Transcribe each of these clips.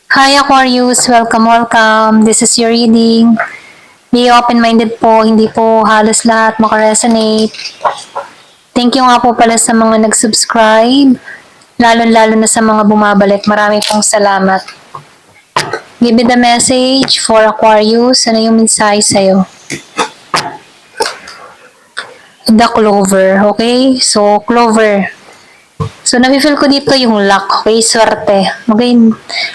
Hi Aquarius, welcome. This is your reading. Be open-minded po, hindi po halos lahat makaresonate. Thank you nga po pala sa mga nag-subscribe, lalo-lalo na sa mga bumabalik. Marami pong salamat. Give me the message for Aquarius. Ano yung mensahe sa'yo? The Clover, okay? So, Clover. So, nafe-feel ko dito yung luck, okay? Swerte. Okay?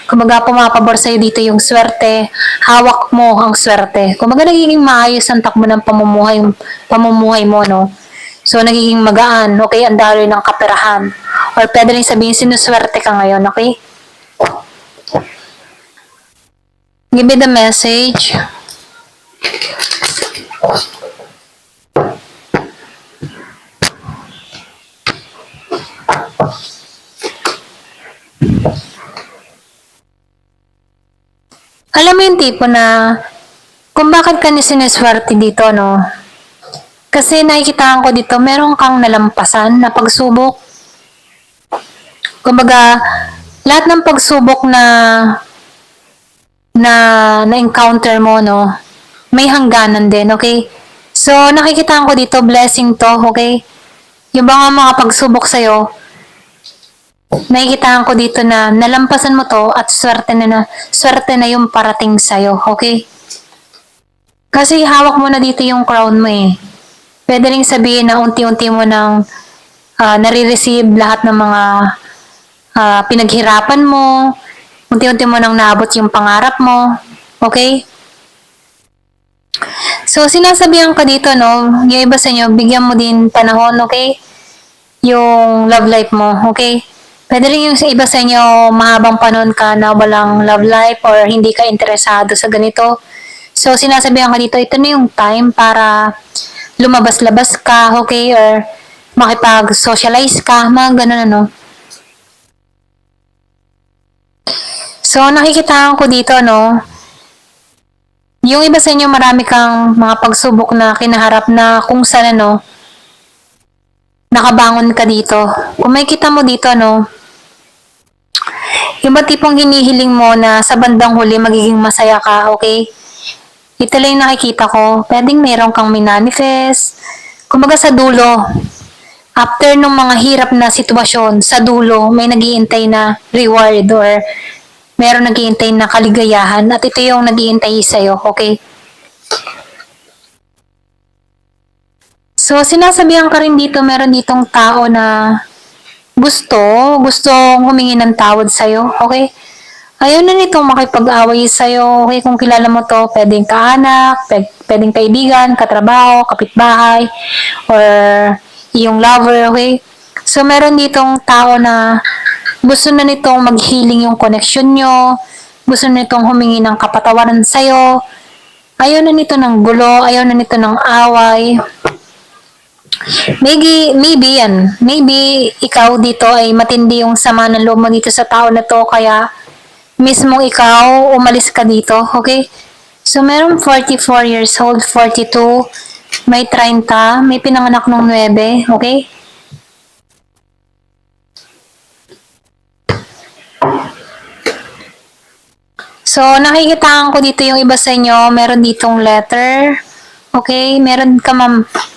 Kumbaga, pumapabor sa'yo dito yung swerte. Hawak mo ang swerte. Kumbaga, nagiging maayos ang takbo ng pamumuhay mo, no? So, nagiging magaan, okay? Ang daloy ng kaperahan. Or pwede rin sabihin, sinuswerte ka ngayon, okay? Give me the message. Alam mo yung tipo na kung bakit ka sineswerte dito, no? Kasi nakikitaan ko dito, meron kang nalampasan na pagsubok. Kumbaga, lahat ng pagsubok na-encounter mo, no? May hangganan din, okay? So, nakikitaan ko dito, blessing to, okay? Yung mga pagsubok sa'yo, nakikitaan ko dito na nalampasan mo to at swerte na yung parating sa'yo, okay? Kasi hawak mo na dito yung crown mo eh. Pwede rin sabihin na unti-unti mo nang nare-receive lahat ng mga pinaghirapan mo, unti-unti mo nang naabot yung pangarap mo, okay? So, sinasabihan ka dito, no, yung iba sa inyo, bigyan mo din panahon, okay? Yung love life mo, okay? Pwede rin yung iba sa inyo, mahabang panahon ka na walang love life or hindi ka interesado sa ganito. So, sinasabihan ka dito, ito na yung time para lumabas-labas ka, okay? Or makipag-socialize ka, mga ganun ano. So, nakikitaan ko dito, no, yung iba sa inyo marami kang mga pagsubok na kinaharap na kung saan, ano, nakabangon ka dito. Kung may kita mo dito, no, yung ba tipong hinihiling mo na sa bandang huli magiging masaya ka, okay? Ito lang yung nakikita ko. Pwedeng meron kang minanifest. Kumbaga sa dulo, after ng mga hirap na sitwasyon, sa dulo, may nagiintay na reward or meron nagiintay na kaligayahan at ito yung nagiintay sa'yo, okay? So, sinasabihan ka rin dito, meron ditong tao na gusto humingi ng tawad sa'yo, okay? Ayaw na nitong makipag-away sa'yo, okay? Kung kilala mo to, pwedeng kaanak, pwedeng kaibigan, katrabaho, kapitbahay, or iyong lover, okay? So, meron ditong tao na gusto na nitong mag-healing yung connection nyo, gusto na nitong humingi ng kapatawaran sa'yo, ayaw na nito ng gulo, ayaw na nito ng away. Maybe yan. Maybe ikaw dito ay matindi yung sama ng loob mo dito sa tao na to, kaya mismong ikaw umalis ka dito, okay? So, meron 44 years old, 42, may 30, may pinanganak nung 9, okay? So, nakikitaan ko dito yung iba sa inyo, meron ditong letter, okay? Meron ka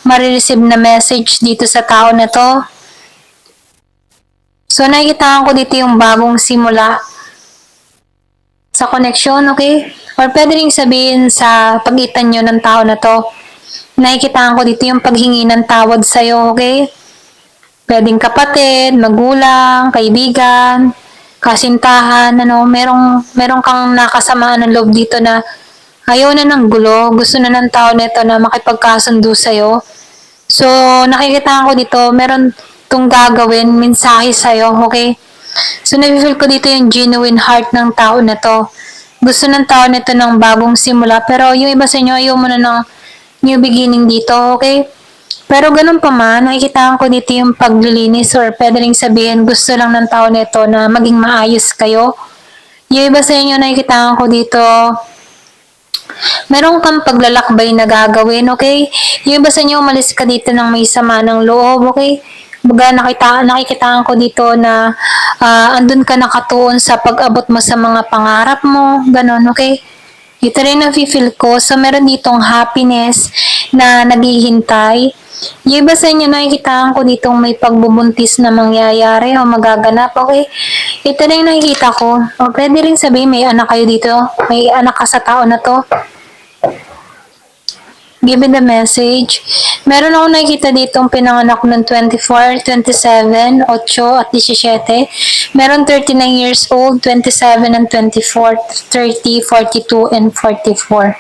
marireceive na message dito sa tao na to. So, nakikitaan ko dito yung bagong simula sa connection, okay? Or pwede rin sabihin sa pagitan nyo ng tao na to, nakikitaan ko dito yung paghingi ng tawad sa'yo, okay? Pwedeng kapatid, magulang, kaibigan, kasintahan, ano, merong kang nakasamaan ng loob dito na ayaw na ng gulo, gusto na ng tao nito na makipagkasundo sa'yo. So, nakikitaan ko dito, meron tong gagawin, mensahe sa'yo, okay? So, nafe-feel ko dito yung genuine heart ng tao na to. Gusto ng tao nito ng bagong simula, pero yung iba sa inyo, ayaw mo na ng new beginning dito, okay? Pero ganun pa man, nakikita ko dito yung paglilinis or pwede rin sabihin gusto lang ng tao nito na maging maayos kayo. Yung iba sa inyo, nakikita ko dito, meron kang paglalakbay na gagawin, okay? Yung iba sa inyo, umalis ka dito ng may sama ng loob, okay? Baga nakikitaan ko dito na andun ka nakatuon sa pag-abot mo sa mga pangarap mo, ganon, okay? Ito rin ang feel ko. So, meron ditong happiness na naghihintay. Yung iba sa inyo, nakikitaan ko ditong may pagbubuntis na mangyayari o magaganap, okay? Ito rin yung nakikita ko. O, pwede rin sabihin, may anak kayo dito. May anak ka sa tao na to. Given the message. Meron ako nakikita ditong pinanganak ng 24, 27, 8 at 17. Meron 39 years old, 27 and 24, 30, 42 and 44.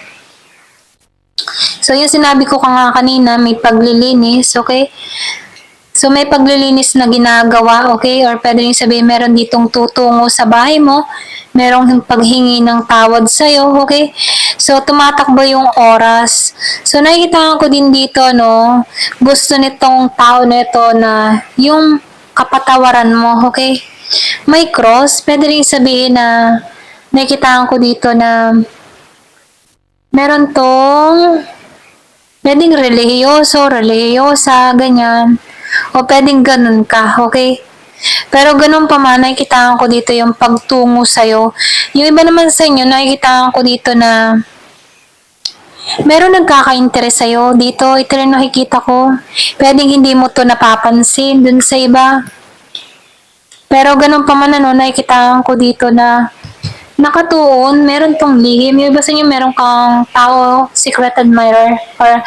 So, yung sinabi ko nga kanina, may paglilinis, okay? So, may paglilinis na ginagawa, okay? Or pwede rin sabihin, meron ditong tutungo sa bahay mo, merong paghingi ng tawad sa'yo, okay? So, tumatakbo yung oras. So, nakikita ko din dito, no, gusto nitong tao na ito na yung kapatawaran mo, okay? May cross, pwede rin sabihin na nakikita ko dito na meron tong pwedeng religyosa, ganyan. O pwedeng ganun ka, okay? Pero ganun pa man, nakikitaan ko dito yung pagtungo sa'yo. Yung iba naman sa inyo, nakikitaan ko dito na meron nagkaka-interest sa'yo. Dito, ito rin nakikita ko. Pwedeng hindi mo to napapansin dun sa iba. Pero ganun pa man, nakikitaan ko dito na nakatuon, meron tong lihim. Yung iba sa inyo, meron kang tao, secret admirer, or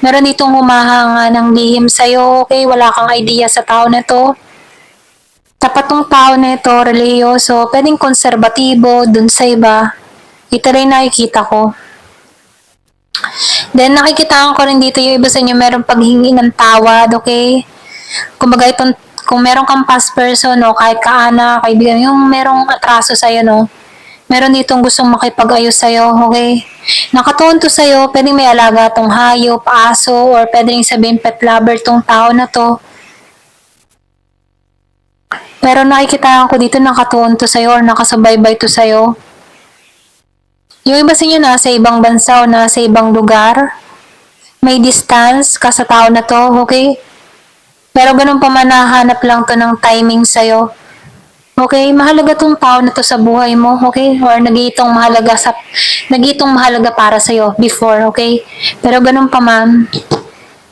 meron ditong humahanga ng lihim sa'yo, okay? Wala kang idea sa tao na to. Tapat tong tao na ito, religyoso, pwedeng konserbatibo, dun sa iba. Ito rin nakikita ko. Then, nakikita ko rin dito yung iba sa inyo, meron paghingi ng tawad, okay? Kumbaga, kung meron kang past person, no, kahit kaanak, kaibigan, yung merong atraso sa'yo, no, meron ditong gustong makipag-ayos sa'yo, okay? Nakatuon to sa'yo, pwedeng may alaga tong hayop, aso, or pwedeng sabihin pet lover tong tao na to. Pero nakikita ko dito nakatuon to sa'yo or nakasubaybay to sa'yo. Yung iba sa inyo nasa ibang bansa o nasa ibang lugar, may distance ka sa tao na to, okay? Pero ganun pa man, nahanap lang to ng timing sa'yo. Okay, mahalaga tong tao na to sa buhay mo, okay? Or nagitong mahalaga para sa iyo before, okay? Pero ganun pa man,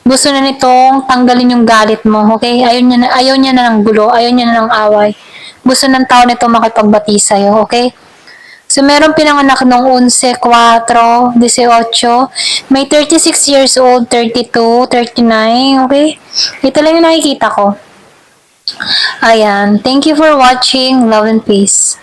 gusto na nitong tanggalin yung galit mo, okay? Ayaw niya na ng gulo, ayaw niya na ng away. Gusto ng tao nito makipagbati sa iyo, okay? So, meron pinanganak nung 11, 4, 18, may 36 years old, 32, 39, okay? Ito lang yung nakikita ko. Ayan. Thank you for watching. Love and peace.